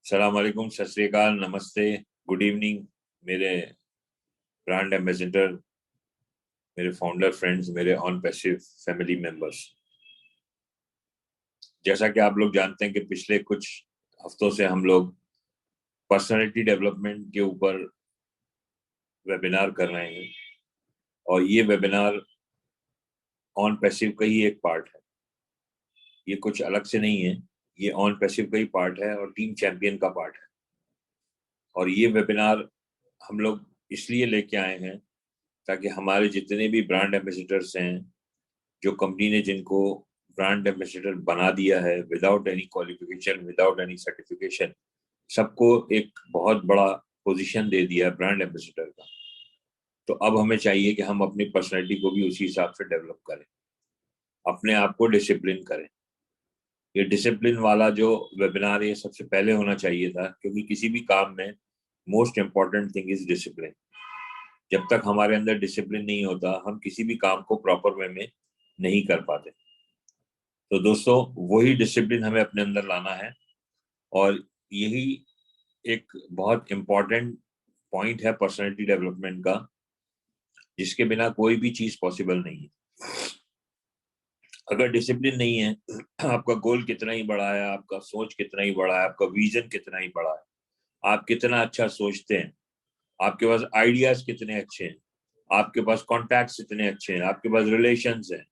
सलाम अलैकुम, सत श्री अकाल, नमस्ते, गुड इवनिंग मेरे ब्रांड एम्बेसडर, मेरे फाउंडर फ्रेंड्स, मेरे ऑन पैसिव फैमिली मेंबर्स। जैसा कि आप लोग जानते हैं कि पिछले कुछ हफ्तों से हम लोग पर्सनालिटी डेवलपमेंट के ऊपर वेबिनार कर रहे हैं और ये वेबिनार ऑन पैसिव का ही एक पार्ट है। ये कुछ अलग से नहीं है, ये ऑन पैसिव का ही पार्ट है और टीम चैंपियन का पार्ट है। और ये वेबिनार हम लोग इसलिए लेके आए हैं ताकि हमारे जितने भी ब्रांड एम्बेसडर्स हैं, जो कंपनी ने जिनको ब्रांड एम्बेसडर बना दिया है without any qualification, without any certification, सबको एक बहुत बड़ा पोजीशन दे दिया है ब्रांड एम्बेसडर का। तो अब हमें चाहिए कि हम अपनी पर्सनैलिटी को भी उसी हिसाब से डेवलप करें, अपने आप को डिसिप्लिन करें। ये डिसिप्लिन वाला जो वेबिनार है सबसे पहले होना चाहिए था, क्योंकि किसी भी काम में most important thing is discipline. जब तक हमारे अंदर डिसिप्लिन नहीं होता, हम किसी भी काम को प्रॉपर वे में नहीं कर पाते। तो दोस्तों, वही डिसिप्लिन हमें अपने अंदर लाना है और यही एक बहुत इम्पॉर्टेंट पॉइंट है पर्सनालिटी डेवलपमेंट का, जिसके बिना कोई भी चीज पॉसिबल नहीं है। अगर डिसिप्लिन नहीं है, आपका गोल कितना ही बड़ा है, आपका सोच कितना ही बड़ा है, आपका विजन कितना ही बड़ा है, आप कितना अच्छा सोचते हैं, आपके पास आइडियाज कितने अच्छे हैं, आपके पास कॉन्टैक्ट्स इतने अच्छे हैं, आपके पास रिलेशंस हैं,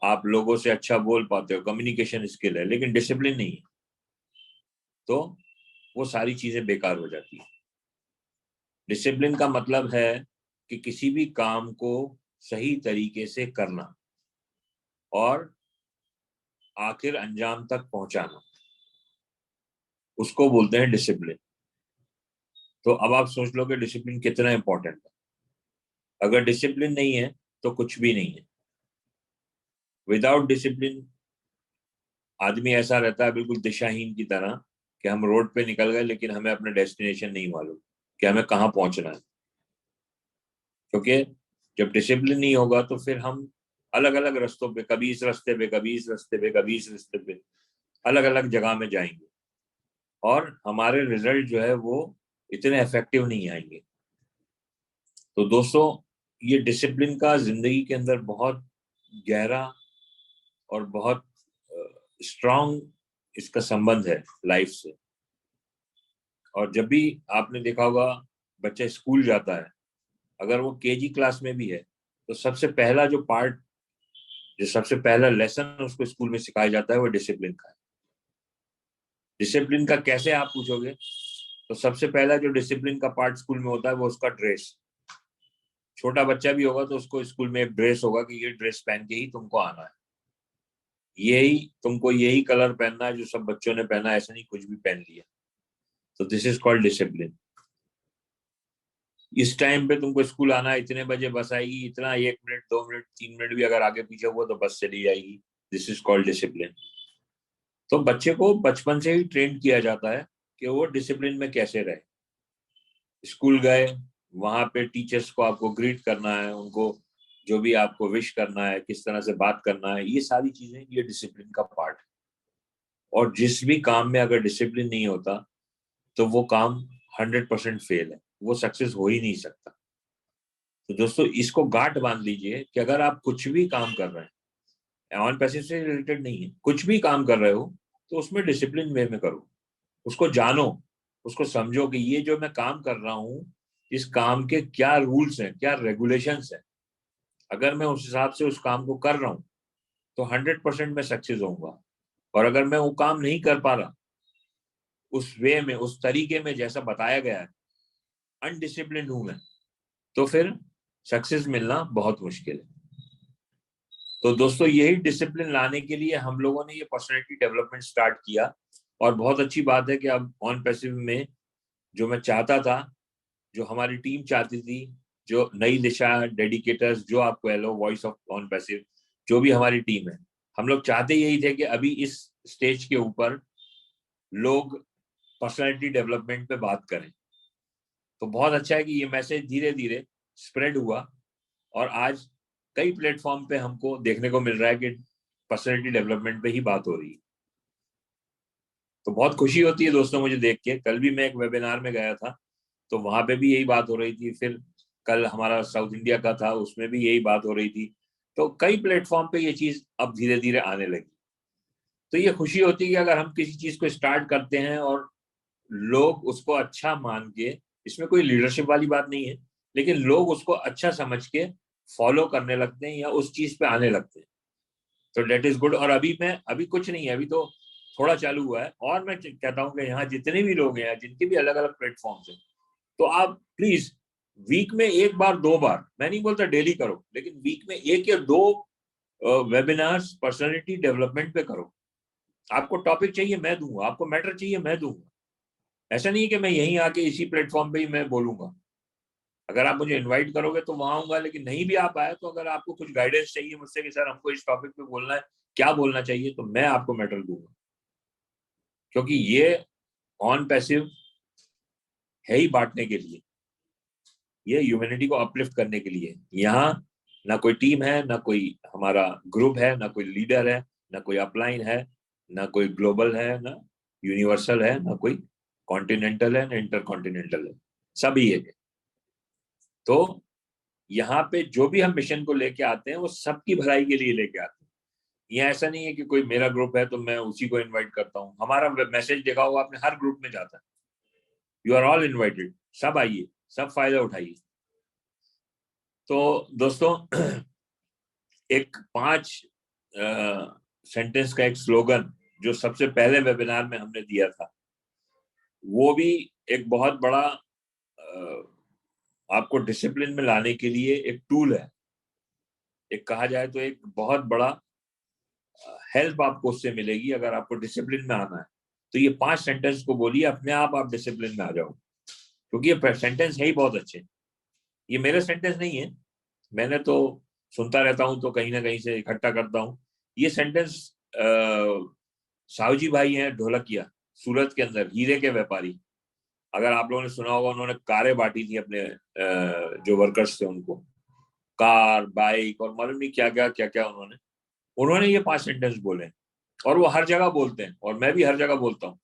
आप लोगों से अच्छा बोल पाते हो, कम्युनिकेशन स्किल है, लेकिन डिसिप्लिन नहीं है, तो वो सारी चीजें बेकार हो जाती है। डिसिप्लिन का मतलब है कि किसी भी काम को सही तरीके से करना और आखिर अंजाम तक पहुंचाना, उसको बोलते हैं डिसिप्लिन। तो अब आप सोच लो कि डिसिप्लिन कितना इंपॉर्टेंट है। अगर डिसिप्लिन नहीं है तो कुछ भी नहीं है। विदाउट डिसिप्लिन आदमी ऐसा रहता है बिल्कुल दिशाहीन की तरह, कि हम रोड पे निकल गए लेकिन हमें अपना डेस्टिनेशन नहीं मालूम कि हमें कहाँ पहुंचना है। क्योंकि जब डिसिप्लिन नहीं होगा तो फिर हम अलग अलग रास्तों पे, कभी इस रास्ते पे, कभी इस रास्ते पे, कभी इस रास्ते पे, अलग अलग जगह में जाएंगे और हमारे रिजल्ट जो है वो इतने इफेक्टिव नहीं आएंगे। तो दोस्तों, ये डिसिप्लिन का जिंदगी के अंदर बहुत गहरा और बहुत स्ट्रांग इसका संबंध है लाइफ से। और जब भी आपने देखा होगा बच्चा स्कूल जाता है, अगर वो केजी क्लास में भी है, तो सबसे पहला जो पार्ट, जो सबसे पहला लेसन उसको स्कूल में सिखाया जाता है वो डिसिप्लिन का है। डिसिप्लिन का कैसे आप पूछोगे, तो सबसे पहला जो डिसिप्लिन का पार्ट स्कूल में होता है वो उसका ड्रेस। छोटा बच्चा भी होगा तो उसको स्कूल में एक ड्रेस होगा कि ये ड्रेस पहन के ही तुमको आना है, यही तुमको यही कलर पहनना है जो सब बच्चों ने पहना है, ऐसा नहीं कुछ भी पहन लिया। तो दिस इज कॉल्ड डिसिप्लिन। इस टाइम पे तुमको स्कूल आना है, इतने बजे बस आएगी, इतना 1 मिनट 2 मिनट 3 मिनट भी अगर आगे पीछे हुआ तो बस चली जाएगी। This is called discipline. तो बच्चे को बचपन से ही ट्रेन किया जाता है कि वो डिसिप्लिन में कैसे रहे। स्कूल गए, वहां पे टीचर्स को आपको ग्रीट करना है, उनको जो भी आपको विश करना है, किस तरह से बात करना है, ये सारी चीजें ये डिसिप्लिन का पार्ट है। और जिस भी काम में अगर डिसिप्लिन नहीं होता तो वो काम 100% फेल है, वो सक्सेस हो ही नहीं सकता। तो दोस्तों, इसको गांठ बांध लीजिए कि अगर आप कुछ भी काम कर रहे हैं, ऑन पैसे से रिलेटेड नहीं है, कुछ भी काम कर रहे हो तो उसमें डिसिप्लिन वे में करो, उसको जानो, उसको समझो कि ये जो मैं काम कर रहा हूँ, इस काम के क्या रूल्स हैं, क्या रेगुलेशंस हैं। अगर मैं उस हिसाब से उस काम को कर रहा हूँ तो 100% मैं सक्सेस होऊंगा। और अगर मैं वो काम नहीं कर पा रहा उस वे में, उस तरीके में जैसा बताया गया है, अनडिसिप्लिन हूं मैं, तो फिर सक्सेस मिलना बहुत मुश्किल है। तो दोस्तों, यही डिसिप्लिन लाने के लिए हम लोगों ने ये पर्सनैलिटी डेवलपमेंट स्टार्ट किया। और बहुत अच्छी बात है कि अब ऑन पैसिव में जो मैं चाहता था, जो हमारी टीम चाहती थी, जो नई दिशा डेडिकेटर्स, जो आप कह low voice of on passive, जो भी हमारी टीम है, हम लोग चाहते यही थे कि अभी इस स्टेज के ऊपर लोग पर्सनैलिटी डेवलपमेंट पे बात करें। तो बहुत अच्छा है कि ये मैसेज धीरे धीरे स्प्रेड हुआ और आज कई प्लेटफॉर्म पे हमको देखने को मिल रहा है कि पर्सनैलिटी डेवलपमेंट पे ही बात हो रही है। तो बहुत खुशी होती है दोस्तों मुझे देख के। कल भी मैं एक वेबिनार में गया था, तो वहां पे भी यही बात हो रही थी। फिर कल हमारा साउथ इंडिया का था, उसमें भी यही बात हो रही थी। तो कई प्लेटफॉर्म पे ये चीज अब धीरे धीरे आने लगी। तो ये खुशी होती है कि अगर हम किसी चीज को स्टार्ट करते हैं और लोग उसको अच्छा मान के, इसमें कोई लीडरशिप वाली बात नहीं है, लेकिन लोग उसको अच्छा समझ के फॉलो करने लगते हैं या उस चीज पे आने लगते हैं, तो डेट इज गुड। और अभी कुछ नहीं है, अभी तो थोड़ा चालू हुआ है। और मैं कहता हूँ कि यहाँ जितने भी लोग हैं, जिनके भी अलग अलग प्लेटफॉर्म्स हैं, तो आप प्लीज वीक में एक बार दो बार, मैं नहीं बोलता डेली करो, लेकिन वीक में एक या दो वेबिनार्स पर्सनालिटी डेवलपमेंट पे करो। आपको टॉपिक चाहिए मैं दूंगा, आपको मैटर चाहिए मैं दूंगा। ऐसा नहीं है कि मैं यहीं आके इसी प्लेटफॉर्म पे ही मैं बोलूंगा। अगर आप मुझे इनवाइट करोगे तो वहां आऊंगा, लेकिन नहीं भी आप आए तो अगर आपको कुछ गाइडेंस चाहिए मुझसे कि सर हमको इस टॉपिक पे बोलना है, क्या बोलना चाहिए, तो मैं आपको मैटर दूंगा। क्योंकि ये ऑन पैसिव है ही बांटने के लिए, ये ह्यूमैनिटी को अपलिफ्ट करने के लिए। यहाँ ना कोई टीम है, ना कोई हमारा ग्रुप है, ना कोई लीडर है, ना कोई अपलाइन है, ना कोई ग्लोबल है, ना यूनिवर्सल है, ना कोई कॉन्टिनेंटल है, ना इंटर कॉन्टिनेंटल है, सभी एक है। तो यहाँ पे जो भी हम मिशन को लेके आते हैं वो सबकी भलाई के लिए लेके आते हैं। ये ऐसा नहीं है कि कोई मेरा ग्रुप है तो मैं उसी को इनवाइट करता हूँ। हमारा मैसेज देखा होगा आपने, हर ग्रुप में जाता है, यू आर ऑल इनवाइटेड, सब आइए, सब फायदा उठाइए। तो दोस्तों एक 5 सेंटेंस का एक स्लोगन जो सबसे पहले वेबिनार में हमने दिया था, वो भी एक बहुत बड़ा आपको डिसिप्लिन में लाने के लिए एक टूल है। एक कहा जाए तो एक बहुत बड़ा हेल्प आपको उससे मिलेगी अगर आपको डिसिप्लिन में आना है। तो ये 5 सेंटेंस को बोलिए, अपने आप डिसिप्लिन में आ जाओ। क्योंकि ये सेंटेंस है ही बहुत अच्छे, ये मेरे सेंटेंस नहीं है, मैंने तो सुनता रहता हूँ तो कहीं ना कहीं से इकट्ठा करता हूँ। ये सेंटेंस साहू जी भाई हैं ढोलकिया, सूरत के अंदर हीरे के व्यापारी। अगर आप लोगों ने सुना होगा, उन्होंने कारें बांटी थी अपने जो वर्कर्स थे उनको, कार बाइक और मालूम नहीं क्या क्या उन्होंने उन्होंने ये 5 सेंटेंस बोले। और वो हर जगह बोलते हैं और मैं भी हर जगह बोलता हूँ,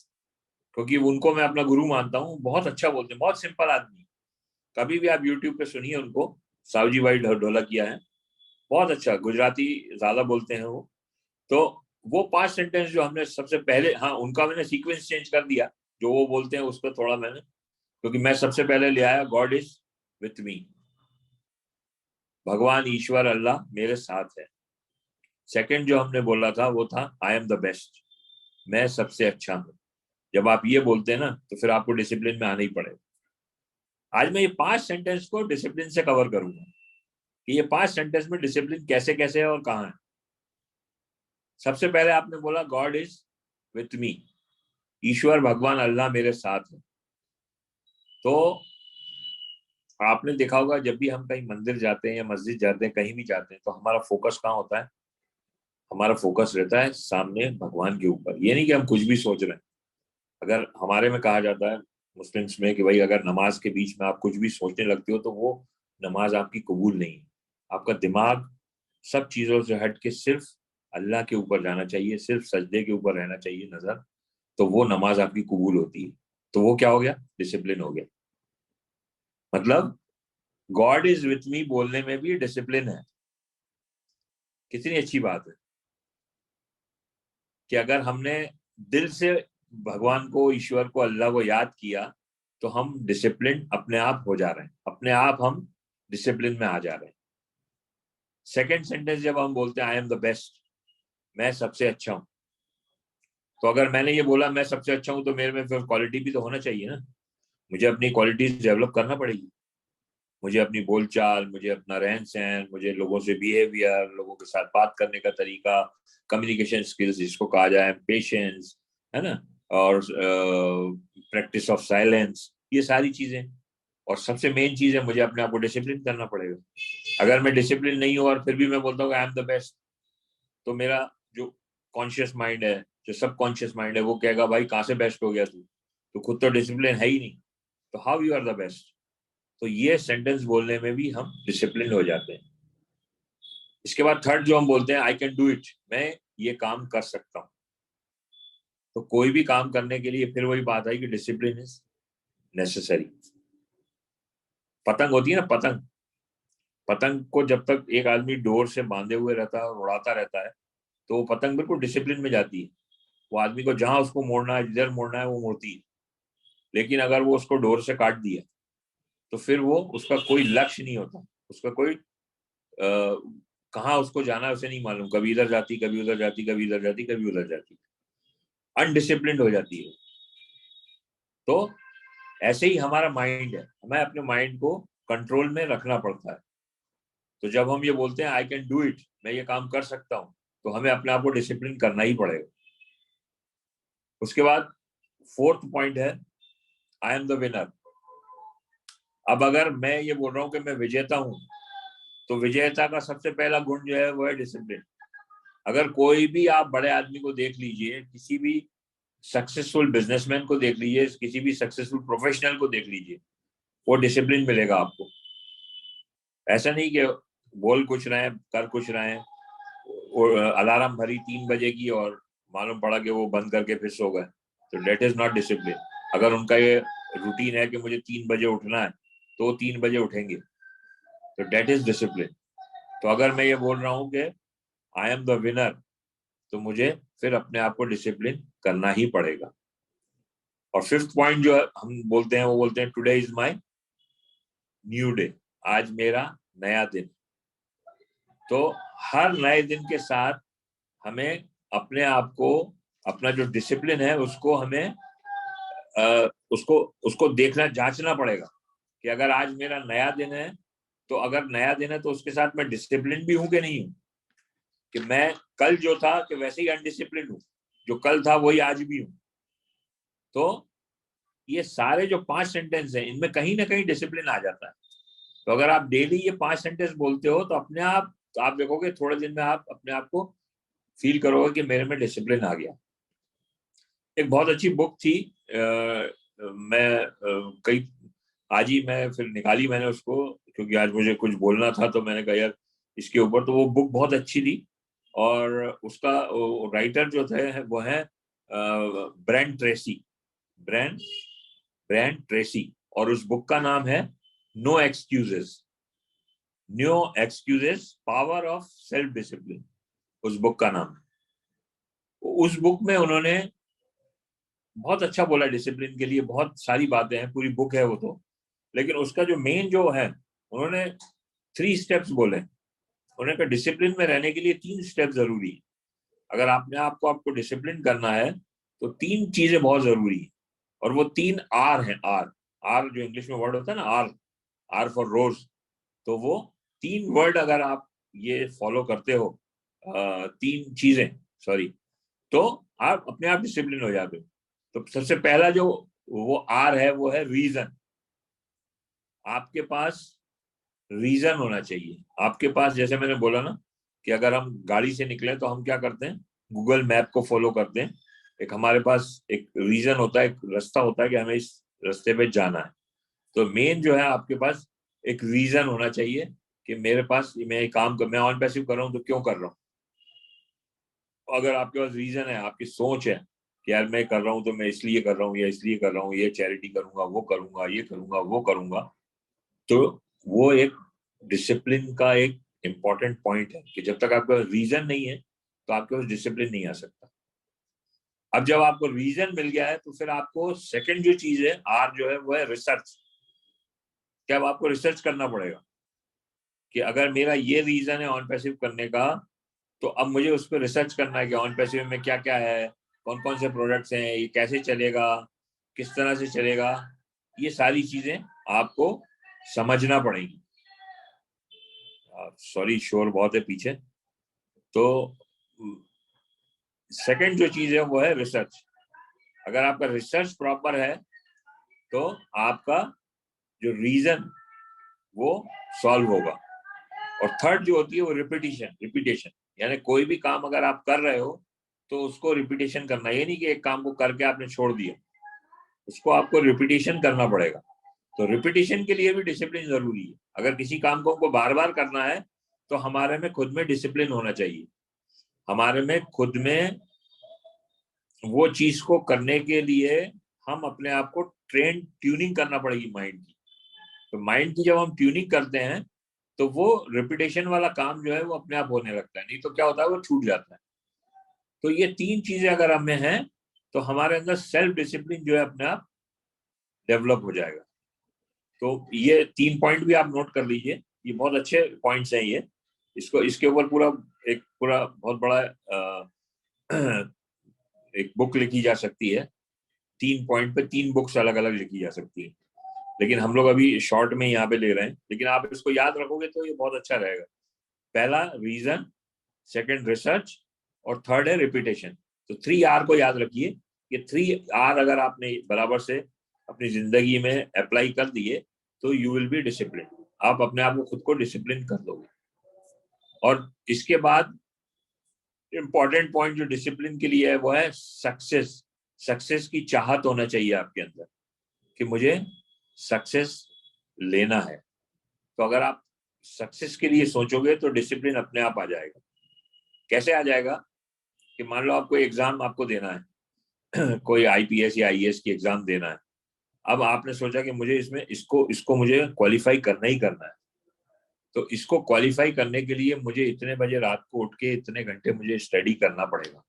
क्योंकि उनको मैं अपना गुरु मानता हूँ। बहुत अच्छा बोलते हैं, बहुत सिंपल आदमी। कभी भी आप यूट्यूब पे सुनिए उनको, सावजी भाई ढोलकिया है, बहुत अच्छा गुजराती ज्यादा बोलते हैं वो। तो वो 5 सेंटेंस जो हमने सबसे पहले, हाँ उनका मैंने सीक्वेंस चेंज कर दिया, जो वो बोलते हैं उस पर थोड़ा मैंने, क्योंकि मैं सबसे पहले ले आया गॉड इज विथ मी, भगवान ईश्वर अल्लाह मेरे साथ है। सेकंड जो हमने बोला था वो था आई एम द बेस्ट, मैं सबसे अच्छा हूं। जब आप ये बोलते हैं ना, तो फिर आपको डिसिप्लिन में आना ही पड़ेगा। आज मैं ये 5 सेंटेंस को डिसिप्लिन से कवर करूंगा कि ये 5 सेंटेंस में डिसिप्लिन कैसे कैसे है और कहाँ है। सबसे पहले आपने बोला गॉड इज विथ मी, ईश्वर भगवान अल्लाह मेरे साथ है। तो आपने देखा होगा जब भी हम कहीं मंदिर जाते हैं या मस्जिद जाते हैं, कहीं भी जाते हैं, तो हमारा फोकस कहाँ होता है? हमारा फोकस रहता है सामने भगवान के ऊपर। ये नहीं कि हम कुछ भी सोच रहे हैं। अगर हमारे में कहा जाता है मुस्लिम्स में कि भाई अगर नमाज के बीच में आप कुछ भी सोचने लगते हो तो वो नमाज आपकी कबूल नहीं है। आपका दिमाग सब चीजों से हट के सिर्फ अल्लाह के ऊपर जाना चाहिए, सिर्फ सजदे के ऊपर रहना चाहिए नजर, तो वो नमाज आपकी कबूल होती है। तो वो क्या हो गया? डिसिप्लिन हो गया। मतलब गॉड इज विथ मी बोलने में भी डिसिप्लिन है। कितनी अच्छी बात है कि अगर हमने दिल से भगवान को, ईश्वर को, अल्लाह को याद किया, तो हम डिसिप्लिन अपने आप हो जा रहे हैं, अपने आप हम डिसिप्लिन में आ जा रहे हैं। सेकंड सेंटेंस जब हम बोलते हैं आई एम द बेस्ट, मैं सबसे अच्छा हूं, तो अगर मैंने ये बोला मैं सबसे अच्छा हूं, तो मेरे में फिर क्वालिटी भी तो होना चाहिए ना। मुझे अपनी क्वालिटीज डेवलप करना पड़ेगी। मुझे अपनी बोलचाल, मुझे अपना रहन सहन, मुझे लोगों से बिहेवियर, लोगों के साथ बात करने का तरीका, कम्युनिकेशन स्किल्स जिसको कहा जाए, पेशेंस, है ना, और प्रैक्टिस ऑफ साइलेंस, ये सारी चीजें। और सबसे मेन चीज है, मुझे अपने आप को डिसिप्लिन करना पड़ेगा। अगर मैं डिसिप्लिन नहीं हूँ और फिर भी मैं बोलता हूँ आई एम द बेस्ट, तो मेरा जो कॉन्शियस माइंड है, जो सब कॉन्शियस माइंड है, वो कहेगा भाई कहाँ से बेस्ट हो गया तू, तो खुद तो डिसिप्लिन है ही नहीं, तो how you are the best. तो ये सेंटेंस बोलने में भी हम डिसिप्लिन हो जाते हैं। इसके बाद थर्ड जो हम बोलते हैं, आई कैन डू इट, मैं ये काम कर सकता हूँ। तो कोई भी काम करने के लिए फिर वही बात आई कि डिसिप्लिन इज नेसेसरी। पतंग होती है ना, पतंग, पतंग को जब तक एक आदमी डोर से बांधे हुए रहता है और उड़ाता रहता है तो वो पतंग बिल्कुल डिसिप्लिन में जाती है। वो आदमी को जहां उसको मोड़ना है, जिधर मोड़ना है वो मोड़ती है। लेकिन अगर वो उसको डोर से काट दिया तो फिर वो, उसका कोई लक्ष्य नहीं होता, उसका कोई कहाँ उसको जाना है उसे नहीं मालूम, कभी इधर जाती, कभी उधर जाती, कभी इधर जाती, कभी उधर जाती, अनडिसिप्लिन्ड हो जाती है। तो ऐसे ही हमारा माइंड है, हमें अपने माइंड को कंट्रोल में रखना पड़ता है। तो जब हम ये बोलते हैं आई कैन डू इट, मैं ये काम कर सकता हूँ, तो हमें अपने आप को डिसिप्लिन करना ही पड़ेगा। उसके बाद फोर्थ पॉइंट है आई एम द विनर। अब अगर मैं ये बोल रहा हूँ कि मैं विजेता हूँ, तो विजेता का सबसे पहला गुण जो है वो है डिसिप्लिन। अगर कोई भी आप बड़े आदमी को देख लीजिए, किसी भी सक्सेसफुल बिजनेसमैन को देख लीजिए, किसी भी सक्सेसफुल प्रोफेशनल को देख लीजिए, वो डिसिप्लिन मिलेगा आपको। ऐसा नहीं कि बोल कुछ रहे हैं कर कुछ रहे हैं, अलार्म भरी 3 बजे की और मालूम पड़ा कि वो बंद करके फिर सो गए, तो डेट इज नॉट डिसिप्लिन। अगर उनका ये रूटीन है कि मुझे 3 बजे उठना है तो वो 3 बजे उठेंगे, तो डेट इज डिसिप्लिन। तो अगर मैं ये बोल रहा हूँ कि आई एम द विनर, तो मुझे फिर अपने आप को डिसिप्लिन करना ही पड़ेगा। और फिफ्थ पॉइंट जो हम बोलते हैं वो बोलते हैं today is my new day, आज मेरा नया दिन। तो हर नए दिन के साथ हमें अपने आप को, अपना जो डिसिप्लिन है उसको हमें उसको उसको देखना, जांचना पड़ेगा कि अगर आज मेरा नया दिन है, तो अगर नया दिन है तो उसके साथ मैं डिसिप्लिन भी हूं कि नहीं हूं, कि मैं कल जो था कि वैसे ही अनडिसिप्लिन हूं, जो कल था वही आज भी हूं। तो ये सारे जो 5 सेंटेंस हैं इनमें कहीं ना कहीं डिसिप्लिन आ जाता है। तो अगर आप डेली ये 5 सेंटेंस बोलते हो तो अपने आप, तो आप देखोगे थोड़े दिन में आप अपने आप को फील करोगे कि मेरे में डिसिप्लिन आ गया। एक बहुत अच्छी बुक थी, मैं कई, आज ही मैं फिर निकाली मैंने उसको, क्योंकि आज मुझे कुछ बोलना था तो मैंने कहा यार इसके ऊपर, तो वो बुक बहुत अच्छी थी। और उसका राइटर जो थे वो है Brent Tracy, Brent Brent Tracy. और उस बुक का नाम है no excuses, no excuses, power of self discipline, उस बुक का नाम है। उस बुक में उन्होंने बहुत अच्छा बोला डिसिप्लिन के लिए, बहुत सारी बातें हैं, पूरी बुक है वो तो। लेकिन उसका जो मेन जो है, उन्होंने 3 स्टेप्स बोले। उन्होंने कहा डिसिप्लिन में रहने के लिए 3 स्टेप जरूरी है। अगर आपने आपको डिसिप्लिन करना है तो 3 चीजें बहुत जरूरी है। और वो 3 R है, आर, आर जो इंग्लिश में वर्ड होता है ना, आर, आर फॉर रोज। तो वो 3 वर्ड अगर आप ये फॉलो करते हो, 3 चीजें, सॉरी, तो आप अपने आप डिसिप्लिन हो जाते हो। तो सबसे पहला जो वो आर है वो है रीजन। आपके पास रीजन होना चाहिए। आपके पास, जैसे मैंने बोला ना कि अगर हम गाड़ी से निकले तो हम क्या करते हैं, गूगल मैप को फॉलो करते हैं। एक हमारे पास एक रीजन होता है, एक रास्ता होता है कि हमें इस रास्ते पे जाना है। तो मेन जो है आपके पास एक रीजन होना चाहिए कि मेरे पास, मैं काम कर, मैं ऑन पैसिव कर रहा हूँ तो क्यों कर रहा हूँ। अगर आपके पास रीजन है, आपकी सोच है कि यार मैं कर रहा हूँ तो मैं इसलिए कर रहा हूँ या इसलिए कर रहा हूँ, ये चैरिटी करूंगा, वो करूंगा, ये करूंगा, वो करूंगा, तो वो एक डिसिप्लिन का एक इंपॉर्टेंट पॉइंट है कि जब तक आपका रीजन नहीं है तो आपके पास डिसिप्लिन नहीं आ सकता। अब जब आपको रीजन मिल गया है तो फिर आपको सेकंड जो चीज है, आर जो है, वो है रिसर्च। क्या, अब आपको रिसर्च करना पड़ेगा कि अगर मेरा ये रीजन है ऑन पैसिव करने का, तो अब मुझे उस पर रिसर्च करना है कि ऑन पैसिव में क्या क्या है, कौन कौन से प्रोडक्ट्स हैं, ये कैसे चलेगा, किस तरह से चलेगा, ये सारी चीजें आपको समझना पड़ेगी। सॉरी, शोर बहुत है पीछे। तो सेकंड जो चीज है वो है रिसर्च। अगर आपका रिसर्च प्रॉपर है तो आपका जो रीजन वो सॉल्व होगा। और थर्ड जो होती है वो रिपीटिशन, रिपीटेशन, यानी कोई भी काम अगर आप कर रहे हो तो उसको रिपीटेशन करना। ये नहीं कि एक काम को करके आपने छोड़ दिया, उसको आपको रिपीटेशन करना पड़ेगा। तो रिपीटेशन के लिए भी डिसिप्लिन जरूरी है। अगर किसी काम को हमको बार बार करना है तो हमारे में खुद में डिसिप्लिन होना चाहिए, हमारे में खुद में वो चीज को करने के लिए हम अपने आप को ट्यूनिंग करना पड़ेगी माइंड की। तो माइंड की जब हम ट्यूनिंग करते हैं तो वो रिपीटेशन वाला काम जो है वो अपने आप होने लगता है, नहीं तो क्या होता है वो छूट जाता है। तो ये तीन चीजें अगर हमें हैं तो हमारे अंदर सेल्फ डिसिप्लिन जो है अपने आप डेवलप हो जाएगा। तो ये तीन पॉइंट भी आप नोट कर लीजिए, ये बहुत अच्छे पॉइंट्स हैं ये। इसको इसके ऊपर पूरा बहुत बड़ा एक बुक लिखी जा सकती है। 3 पॉइंट पे 3 बुक्स अलग अलग लिखी जा सकती है, लेकिन हम लोग अभी शॉर्ट में यहाँ पे ले रहे हैं। लेकिन आप इसको याद रखोगे तो ये बहुत अच्छा रहेगा। पहला रीजन, सेकंड रिसर्च, और थर्ड है रिपीटेशन। तो 3R को याद रखिए। ये 3R अगर आपने बराबर से अपनी जिंदगी में अप्लाई कर दिए तो यू विल बी डिसिप्लिन। आप अपने आप को खुद को डिसिप्लिन कर दोगे। और इसके बाद इंपॉर्टेंट पॉइंट जो डिसिप्लिन के लिए है वो है सक्सेस। सक्सेस की चाहत होना चाहिए आपके अंदर कि मुझे सक्सेस लेना है। तो अगर आप सक्सेस के लिए सोचोगे तो डिसिप्लिन अपने आप आ जाएगा। कैसे आ जाएगा कि मान लो आपको एग्जाम आपको देना है कोई आईपीएस या आईएएस की एग्जाम देना है। अब आपने सोचा कि मुझे इसमें इसको इसको मुझे क्वालिफाई करना ही करना है। तो इसको क्वालिफाई करने के लिए मुझे इतने बजे रात को उठ के इतने घंटे मुझे स्टडी करना पड़ेगा,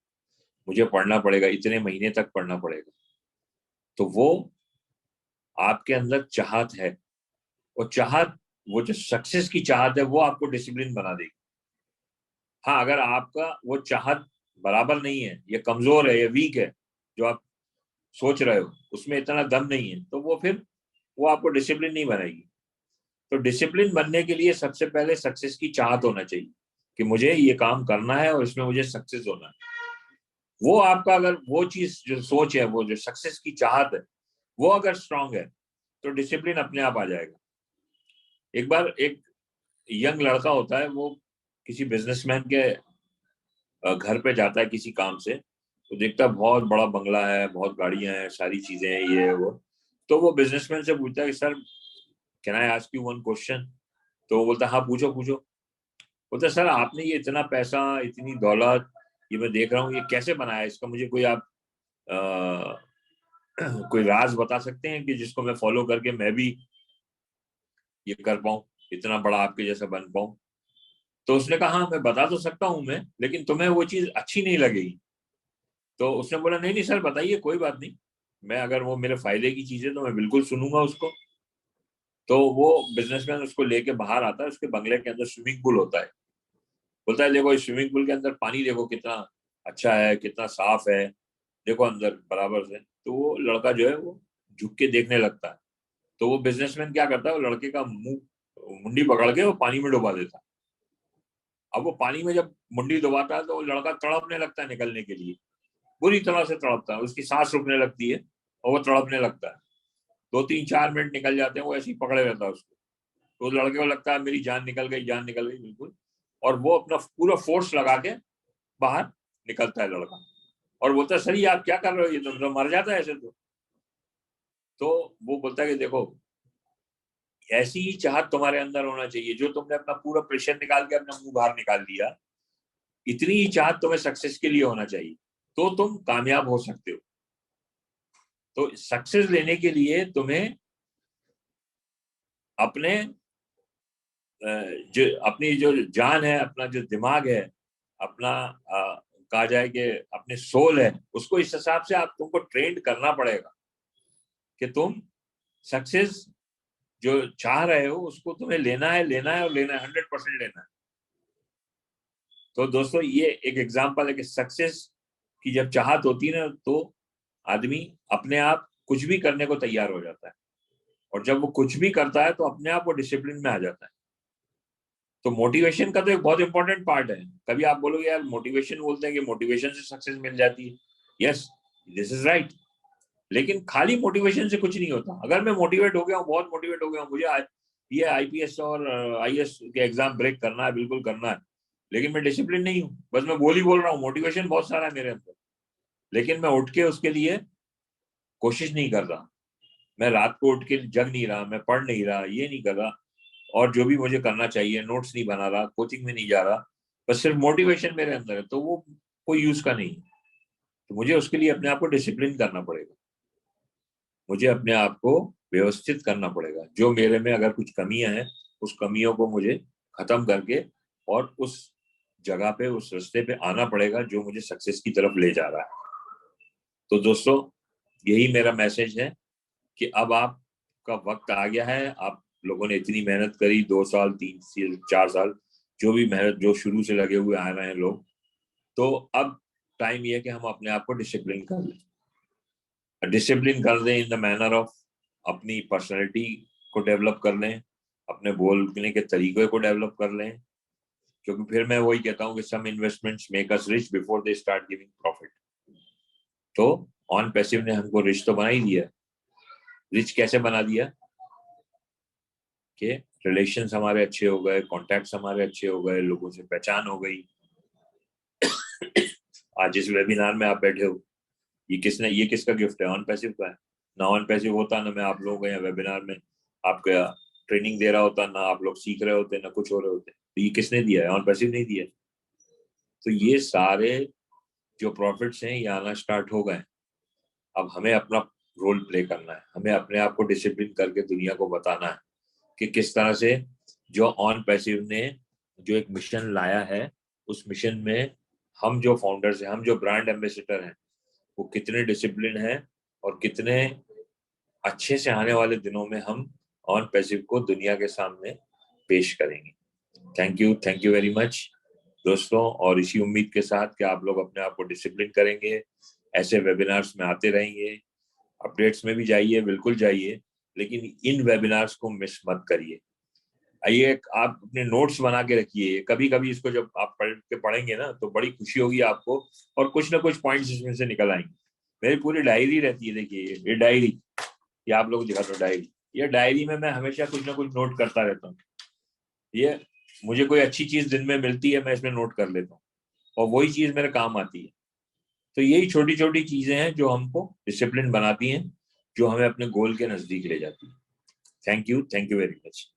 मुझे पढ़ना पड़ेगा, इतने महीने तक पढ़ना पड़ेगा। तो वो आपके अंदर चाहत है। वो चाहत, वो जो सक्सेस की चाहत है वो आपको डिसिप्लिन बना देगी। हाँ, अगर आपका वो चाहत बराबर नहीं है, ये कमजोर है, ये वीक है, जो आप सोच रहे हो उसमें इतना दम नहीं है, तो वो फिर वो आपको डिसिप्लिन नहीं बनाएगी। तो डिसिप्लिन बनने के लिए सबसे पहले सक्सेस की चाहत होना चाहिए कि मुझे ये काम करना है और इसमें मुझे सक्सेस होना है। वो आपका अगर वो चीज जो सोच है, वो जो सक्सेस की चाहत है, वो अगर स्ट्रांग है तो डिसिप्लिन अपने आप आ जाएगा। एक बार एक यंग लड़का होता है, वो किसी बिजनेसमैन के घर पे जाता है किसी काम से। तो देखता है बहुत बड़ा बंगला है, बहुत गाड़ियां हैं, सारी चीजें हैं, ये है वो। तो वो बिजनेसमैन से पूछता है कि sir, can I ask you one question? तो वो बोलता है हाँ पूछो पूछो। बोलता है सर, आपने ये इतना पैसा, इतनी दौलत, ये मैं देख रहा हूँ, ये कैसे बनाया? इसका मुझे कोई आप कोई राज बता सकते हैं कि जिसको मैं फॉलो करके मैं भी ये कर पाऊं, इतना बड़ा आपके जैसा बन पाऊं? तो उसने कहा हाँ मैं बता तो सकता हूं मैं, लेकिन तुम्हें वो चीज अच्छी नहीं लगेगी। तो उसने बोला नहीं नहीं सर बताइए, कोई बात नहीं, मैं अगर वो मेरे फायदे की चीज है तो मैं बिल्कुल सुनूंगा उसको। तो वो बिजनेसमैन उसको लेके बाहर आता है, उसके बंगले के अंदर स्विमिंग पूल होता है। बोलता है देखो इस स्विमिंग पूल के अंदर पानी देखो कितना अच्छा है, कितना साफ है, देखो अंदर बराबर से। तो वो लड़का जो है वो झुक के देखने लगता है। तो वो बिजनेसमैन क्या करता है, वो लड़के का मुंह मुंडी पकड़ के वो पानी में डुबा देता है। अब वो पानी में जब मुंडी डुबाता है तो वो लड़का तड़पने लगता है निकलने के लिए, बुरी तरह से तड़पता है, उसकी सांस रुकने लगती है और वो तड़पने लगता है। 2 3 4 मिनट निकल जाते हैं, वो ऐसे ही पकड़े रहता है उसको। तो उस लड़के को लगता है मेरी जान निकल गई, जान निकल गई बिल्कुल। और वो अपना पूरा फोर्स लगा के बाहर निकलता है लड़का, और बोलता है सर ये आप क्या कर रहे हो, ये तो मर जाता है ऐसे तो वो बोलता है कि देखो, ऐसी ही चाहत तुम्हारे अंदर होना चाहिए, जो तुमने अपना पूरा प्रेशर निकाल के अपना मुंह बाहर निकाल दिया, इतनी ही चाहत तुम्हें सक्सेस के लिए होना चाहिए, तो तुम कामयाब हो सकते हो। तो सक्सेस लेने के लिए तुम्हें अपने जो अपनी जो जान है, अपना जो दिमाग है, अपना कहा जाए कि अपने सोल है, उसको इस हिसाब से आप तुमको ट्रेंड करना पड़ेगा कि तुम सक्सेस जो चाह रहे हो उसको तुम्हें लेना है, लेना है और लेना है, 100% लेना है। तो दोस्तों ये एक एग्जांपल है कि सक्सेस की जब चाहत होती है ना, तो आदमी अपने आप कुछ भी करने को तैयार हो जाता है। और जब वो कुछ भी करता है तो अपने आप वो डिसिप्लिन में आ जाता है। तो मोटिवेशन का तो एक बहुत इंपॉर्टेंट पार्ट है। कभी आप बोलोगे यार मोटिवेशन बोलते हैं कि मोटिवेशन से सक्सेस मिल जाती है। Yes, this is right. लेकिन खाली मोटिवेशन से कुछ नहीं होता। अगर मैं मोटिवेट हो गया हूँ, बहुत मोटिवेट हो गया हूँ, मुझे ये आईपीएस और आईएएस के एग्जाम ब्रेक करना है, बिल्कुल करना है, लेकिन मैं डिसिप्लिन नहीं हूँ, बस मैं बोल रहा हूँ, मोटिवेशन बहुत सारा है मेरे अंदर, लेकिन मैं उठ के उसके लिए कोशिश नहीं कर रहा, मैं रात को उठ के जग नहीं रहा, मैं पढ़ नहीं रहा, ये नहीं कर रहा, और जो भी मुझे करना चाहिए नोट्स नहीं बना रहा, कोचिंग में नहीं जा रहा, बस सिर्फ मोटिवेशन मेरे अंदर है, तो वो कोई यूज का नहीं है। तो मुझे उसके लिए अपने आप को डिसिप्लिन करना पड़ेगा, मुझे अपने आप को व्यवस्थित करना पड़ेगा। जो मेरे में अगर कुछ कमियां हैं, उस कमियों को मुझे खत्म करके और उस जगह पे, उस रास्ते पे आना पड़ेगा जो मुझे सक्सेस की तरफ ले जा रहा है। तो दोस्तों, यही मेरा मैसेज है कि अब आपका वक्त आ गया है। आप लोगों ने इतनी मेहनत करी, 2 साल, 3 साल, 4 साल, जो भी मेहनत, जो शुरू से लगे हुए आ रहे हैं लोग, तो अब टाइम ये है कि हम अपने आप को डिसिप्लिन कर लें, डिसिप्लिन कर दें इन द मैनर ऑफ अपनी पर्सनैलिटी को डेवलप कर लें, अपने बोलने के तरीके को डेवलप कर लें। क्योंकि फिर मैं वही कहता हूँ कि some investments make us rich before they start giving profit. तो ऑन पैसिव ने हमको रिच तो बना ही दिया। रिच कैसे बना दिया कि रिलेशंस हमारे अच्छे हो गए, कॉन्टैक्ट्स हमारे अच्छे हो गए, लोगों से पहचान हो गई। आज जिस वेबिनार में आप बैठे हो, ये किसका गिफ्ट है? ऑन पैसिव का है ना। ऑन पैसिव होता ना, मैं आप लोगों को यहाँ वेबिनार में आपका ट्रेनिंग दे रहा होता ना, आप लोग सीख रहे होते ना, कुछ हो रहे होते। तो ये किसने दिया है? ऑन पैसिव नहीं दिया। तो ये सारे जो प्रॉफिट्स हैं ये आना स्टार्ट हो गए। अब हमें अपना रोल प्ले करना है, हमें अपने आप को डिसिप्लिन करके दुनिया को बताना है कि किस तरह से जो ऑन पैसिव ने जो एक मिशन लाया है, उस मिशन में हम जो फाउंडर्स हैं, हम जो ब्रांड एम्बेसडर हैं, वो कितने डिसिप्लिन हैं और कितने अच्छे से आने वाले दिनों में हम ऑन पैसिव को दुनिया के सामने पेश करेंगे। थैंक यू वेरी मच दोस्तों। और इसी उम्मीद के साथ कि आप लोग अपने आप को डिसिप्लिन करेंगे, ऐसे वेबिनार्स में आते रहेंगे, अपडेट्स में भी जाइए, बिल्कुल जाइए, लेकिन इन वेबिनार्स को मिस मत करिए। आइए, आप अपने नोट्स बना के रखिए। कभी कभी इसको जब आप पढ़ेंगे ना, तो बड़ी खुशी होगी आपको, और कुछ ना कुछ पॉइंट्स इसमें से निकल आएंगे। मेरी पूरी डायरी रहती है, देखिए ये डायरी, ये आप लोग दिखा दो डायरी। ये डायरी में मैं हमेशा कुछ ना कुछ नोट करता रहता हूँ। ये मुझे कोई अच्छी चीज दिन में मिलती है, मैं इसमें नोट कर लेता हूँ, और वही चीज मेरे काम आती है। तो यही छोटी छोटी चीजें हैं जो हमको डिसिप्लिन बनाती हैं, जो हमें अपने गोल के नजदीक ले जाती है। Thank you very much.